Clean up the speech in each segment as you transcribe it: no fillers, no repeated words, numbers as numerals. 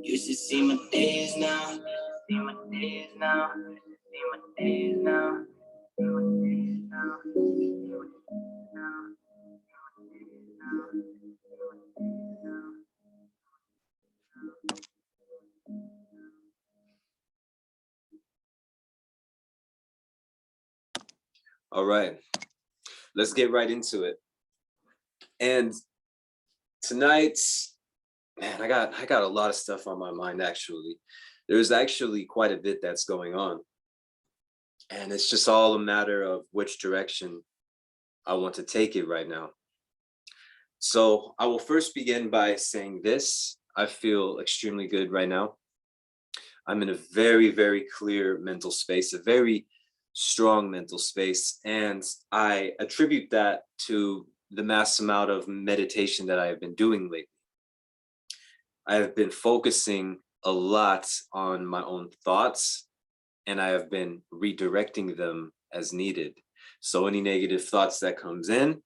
You should see my days now. See my days now. See my days now. See my days now. All right, let's get right into it. And tonight, man, I got a lot of stuff on my mind actually. There's actually quite a bit that's going on. And it's just all a matter of which direction I want to take it right now. So I will first begin by saying this. I feel extremely good right now. I'm in a very, very clear mental space, a very strong mental space. And I attribute that to the mass amount of meditation that I have been doing lately. I have been focusing a lot on my own thoughts, and I have been redirecting them as needed. So any negative thoughts that comes in,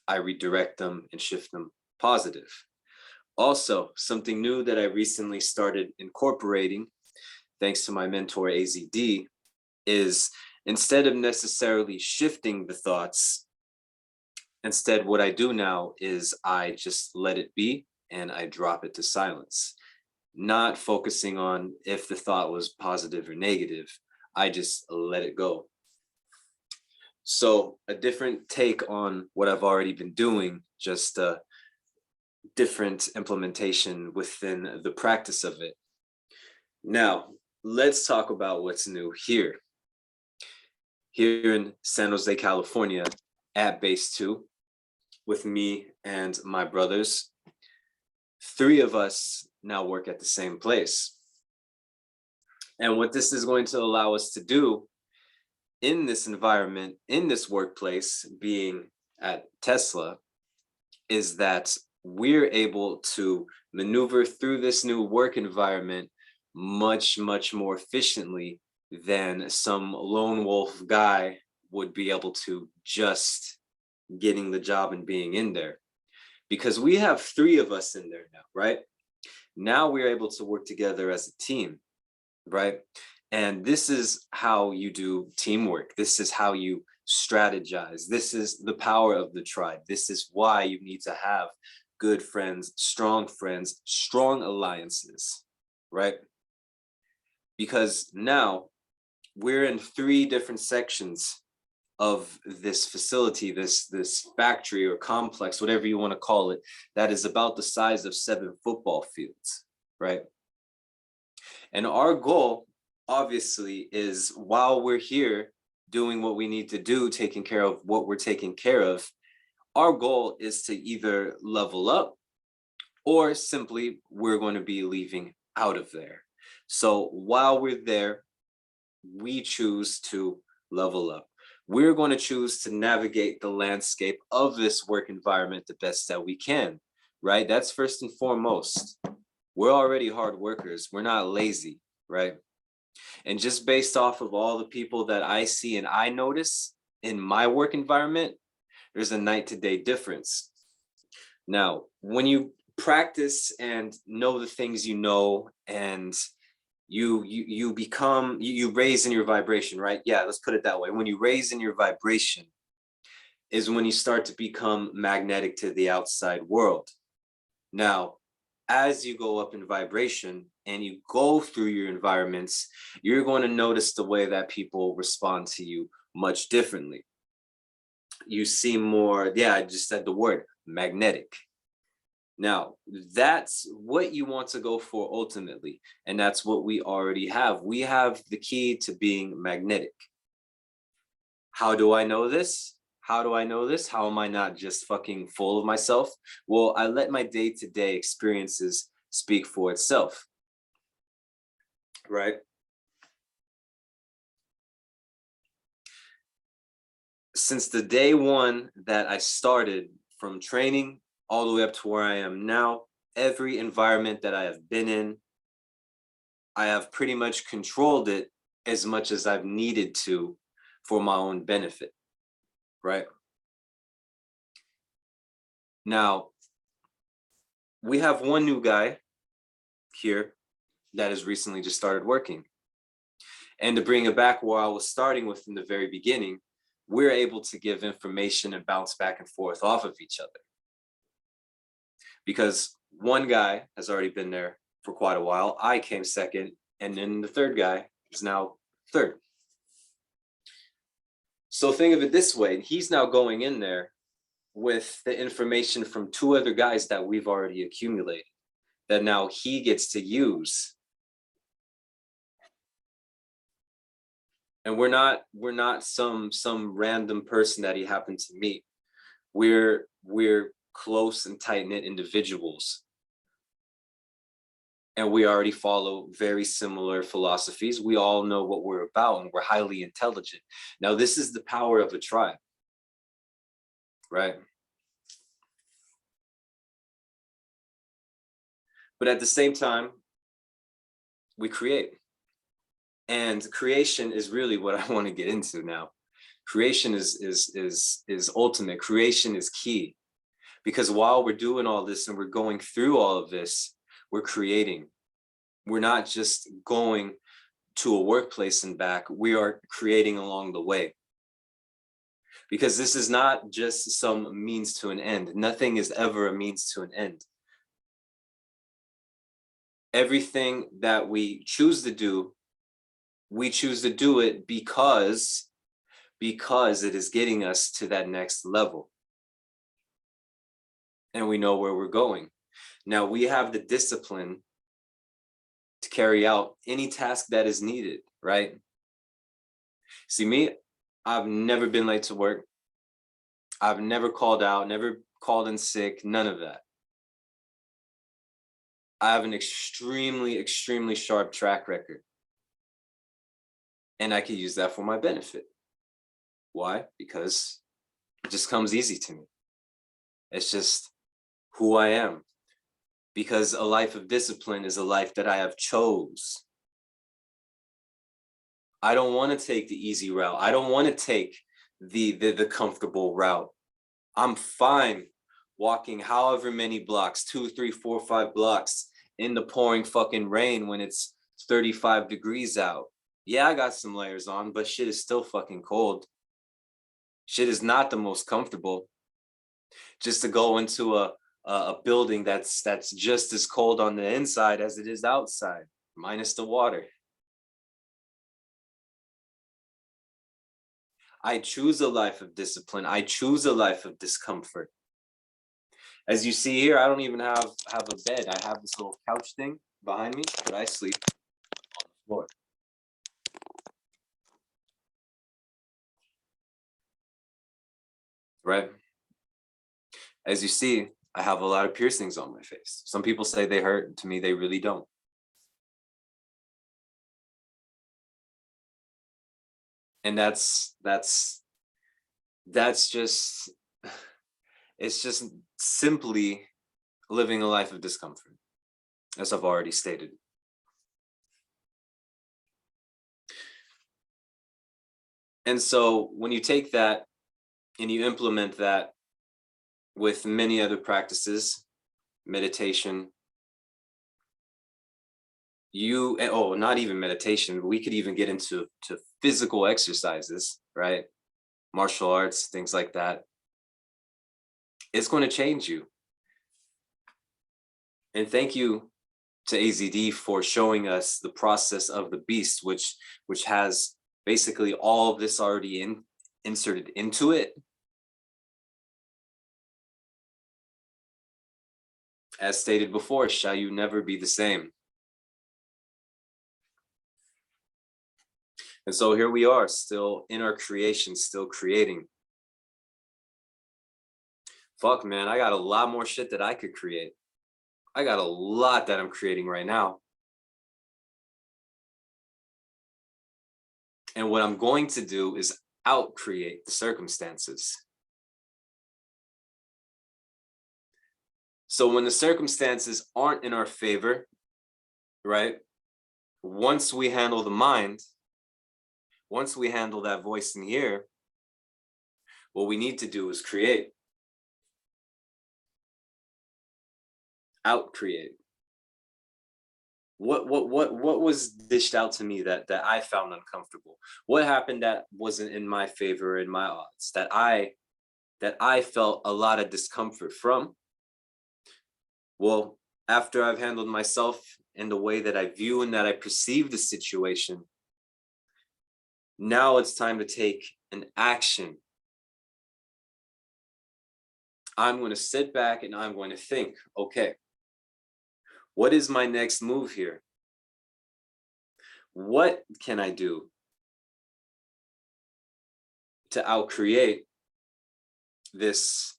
I redirect them and shift them positive. Also, something new that I recently started incorporating, thanks to my mentor AZD, is instead of necessarily shifting the thoughts, instead what I do now is I just let it be and I drop it to silence, not focusing on if the thought was positive or negative. I just let it go. So a different take on what I've already been doing, just a different implementation within the practice of it. Now, let's talk about what's new here. Here in San Jose, California, at Base 2, with me and my brothers, 3 of us now work at the same place. And what this is going to allow us to do in this environment, in this workplace, being at Tesla, is that we're able to maneuver through this new work environment much, much more efficiently than some lone wolf guy would be able to just getting the job and being in there. Because we have 3 of us in there now, right? Now we're able to work together as a team, right? And this is how you do teamwork. This is how you strategize. This is the power of the tribe. This is why you need to have good friends, strong alliances, right? Because now we're in 3 different sections of this facility, this factory or complex, whatever you want to call it, that is about the size of 7 football fields, right? And our goal, obviously, is while we're here doing what we need to do, taking care of what we're taking care of, our goal is to either level up or simply we're going to be leaving out of there. So while we're there, we choose to level up. We're going to choose to navigate the landscape of this work environment the best that we can, right? That's first and foremost. We're already hard workers. We're not lazy, right? And just based off of all the people that I see and I notice in my work environment, there's a night to day difference. Now, when you practice and know the things you know, and you become, you raise in your vibration, right? Yeah, let's put it that way. When you raise in your vibration is when you start to become magnetic to the outside world. Now, as you go up in vibration and you go through your environments, you're going to notice the way that people respond to you much differently. You see more, yeah, I just said the word, magnetic. Now, that's what you want to go for ultimately, and that's what we already have. We have the key to being magnetic. How do I know this? How do I know this? How am I not just fucking full of myself? Well, I let my day-to-day experiences speak for itself, right? Since the day one that I started, from training all the way up to where I am now, every environment that I have been in, I have pretty much controlled it as much as I've needed to for my own benefit, right? Now, we have one new guy here that has recently just started working. And to bring it back where I was starting with in the very beginning, we're able to give information and bounce back and forth off of each other. Because one guy has already been there for quite a while. I came second, and then the third guy is now third. So think of it this way, he's now going in there with the information from two other guys that we've already accumulated, that now he gets to use. And we're not some random person that he happened to meet. We're close and tight-knit individuals. And we already follow very similar philosophies. We all know what we're about, and we're highly intelligent. Now, this is the power of a tribe, right? But at the same time, we create. And creation is really what I want to get into now. Creation is ultimate. Creation is key. Because while we're doing all this and we're going through all of this, we're creating. We're not just going to a workplace and back, we are creating along the way. Because this is not just some means to an end. Nothing is ever a means to an end. Everything that we choose to do, we choose to do it because it is getting us to that next level. And we know where we're going. Now we have the discipline to carry out any task that is needed, right? See, me, I've never been late to work. I've never called out, never called in sick, none of that. I have an extremely, extremely sharp track record. And I could use that for my benefit. Why? Because it just comes easy to me. It's just who I am. Because a life of discipline is a life that I have chose. I don't want to take the easy route. I don't want to take the comfortable route. I'm fine walking however many blocks, 2, 3, 4, 5 blocks in the pouring fucking rain when it's 35 degrees out. Yeah, I got some layers on, but shit is still fucking cold. Shit is not the most comfortable. Just to go into a building that's just as cold on the inside as it is outside, minus the water. I choose a life of discipline. I choose a life of discomfort. As you see here, I don't even have a bed. I have this little couch thing behind me, but I sleep on the floor. Right? As you see, I have a lot of piercings on my face. Some people say they hurt. To me, they really don't. And that's just, it's just simply living a life of discomfort, as I've already stated. And so when you take that and you implement that with many other practices, meditation, not even meditation, we could even get into physical exercises, right? Martial arts, things like that. It's going to change you. And thank you to AZD for showing us the process of the beast, which has basically all of this already inserted into it. As stated before, shall you never be the same. And so here we are, still in our creation, still creating. Fuck, man, I got a lot more shit that I could create. I got a lot that I'm creating right now. And what I'm going to do is out-create the circumstances. So when the circumstances aren't in our favor, right? Once we handle the mind, once we handle that voice in here, what we need to do is create. out create? What was dished out to me that I found uncomfortable? What happened that wasn't in my favor, in my odds, that I felt a lot of discomfort from? Well, after I've handled myself in the way that I view and that I perceive the situation, now it's time to take an action. I'm going to sit back and I'm going to think, okay, what is my next move here? What can I do to outcreate this,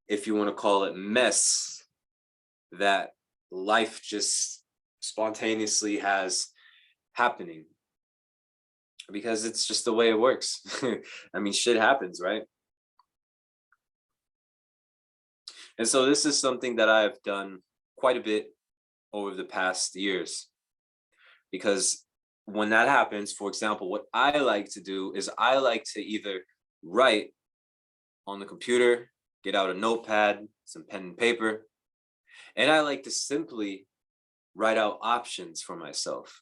if you want to call it mess, that life just spontaneously has happening? Because it's just the way it works. I mean, shit happens, right? And so this is something that I've done quite a bit over the past years. Because when that happens, for example, what I like to do is I like to either write on the computer, get out a notepad, some pen and paper, and I like to simply write out options for myself.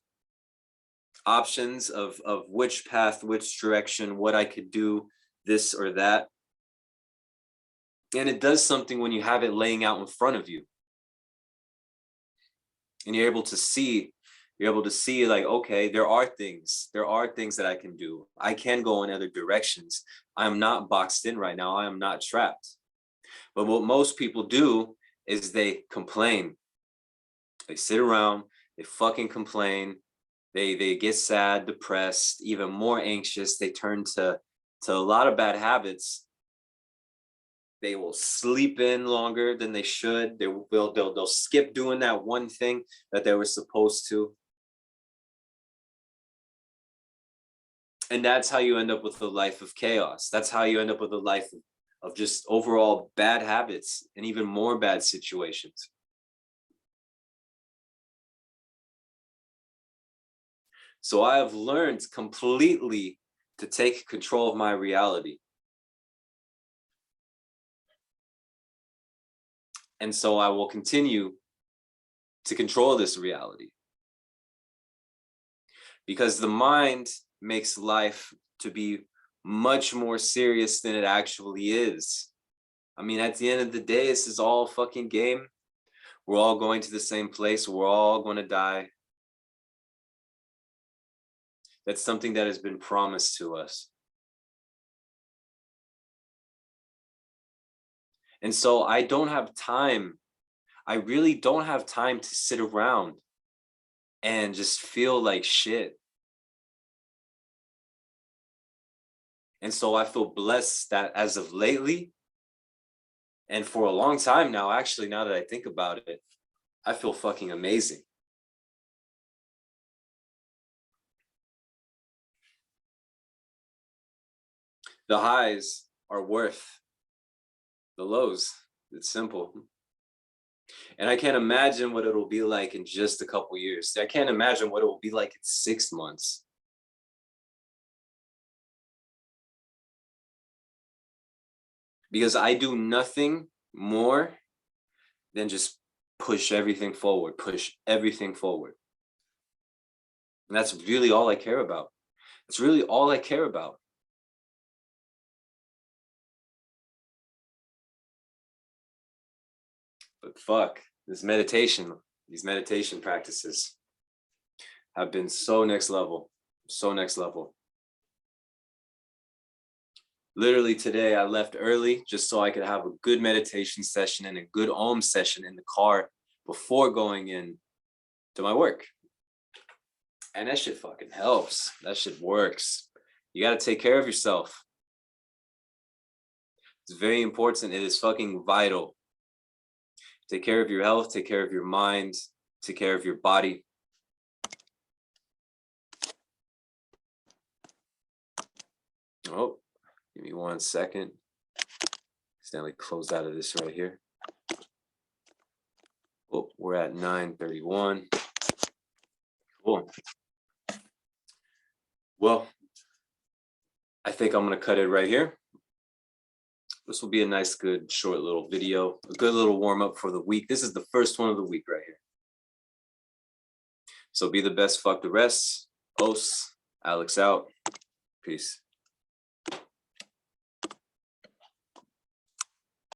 Options of which path, which direction, what I could do, this or that. And it does something when you have it laying out in front of you. And you're able to see like, okay, there are things that I can do. I can go in other directions. I'm not boxed in right now. I am not trapped. But what most people do is they complain. They sit around, they fucking complain. They get sad, depressed, even more anxious. They turn to a lot of bad habits. They will sleep in longer than they should. They'll skip doing that one thing that they were supposed to. And that's how you end up with a life of chaos. That's how you end up with a life of just overall bad habits and even more bad situations. So I have learned completely to take control of my reality. And so I will continue to control this reality. Because the mind makes life to be much more serious than it actually is. I mean, at the end of the day, this is all a fucking game. We're all going to the same place. We're all going to die. That's something that has been promised to us. And so I don't have time. I really don't have time to sit around and just feel like shit. And so I feel blessed that as of lately, and for a long time now, actually, now that I think about it, I feel fucking amazing. The highs are worth the lows. It's simple. And I can't imagine what it'll be like in just a couple years. I can't imagine what it will be like in 6 months. Because I do nothing more than just push everything forward, push everything forward. And that's really all I care about. It's really all I care about. But fuck, these meditation practices have been so next level, so next level. Literally today, I left early just so I could have a good meditation session and a good Om session in the car before going in to my work. And that shit fucking helps. That shit works. You got to take care of yourself. It's very important. It is fucking vital. Take care of your health, take care of your mind, take care of your body. Oh, give me 1 second. Stanley closed out of this right here. Oh, we're at 9:31. Cool. Well, I think I'm going to cut it right here. This will be a nice, good, short little video, a good little warm up for the week. This is the first one of the week right here. So be the best, fuck the rest. Os, Alex out. Peace.